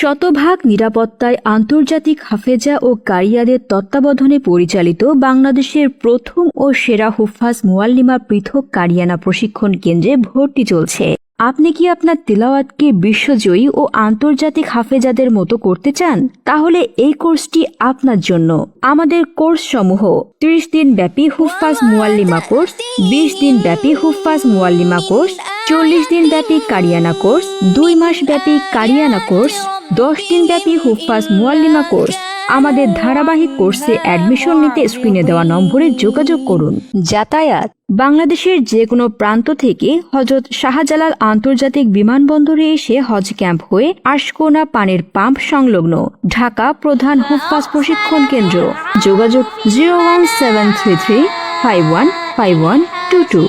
শতভাগ নিরাপত্তায় আন্তর্জাতিক হাফেজা ও কারিয়াদের তত্ত্বাবধানে পরিচালিত বাংলাদেশের প্রথম ও সেরা হুফাজ মুআল্লিমা পৃথক কারিয়ানা প্রশিক্ষণ কেন্দ্রে ভর্তি চলছে। আপনি কি আপনার তিলাওয়াতকে বিশ্বজয়ী ও আন্তর্জাতিক হাফেজাদের মতো করতে চান? তাহলে এই কোর্সটি আপনার জন্য। আমাদের কোর্স সমূহ 30 দিন ব্যাপী হুফাজ মুআল্লিমা কোর্স, 20 দিন ব্যাপী হুফাজ মুআল্লিমা কোর্স, 40 দিন ব্যাপী কারিয়ানা কোর্স, 2 মাস ব্যাপী কারিয়ানা কোর্স, 10 দিন ব্যাপী হুফাজ মুআল্লিমা কোর্স। আমাদের ধারাবাহিক কোর্সে অ্যাডমিশন নিতে স্ক্রিনে দেওয়া নম্বরে যোগাযোগ করুন। যাতায়াত: বাংলাদেশের যে কোনো প্রান্ত থেকে হযরত শাহজালাল আন্তর্জাতিক বিমানবন্দরে এসে হজ ক্যাম্প হয়ে আশকোনা পানির পাম্প সংলগ্ন ঢাকা প্রধান হুফাজ প্রশিক্ষণ কেন্দ্র। যোগাযোগ 01733 515122।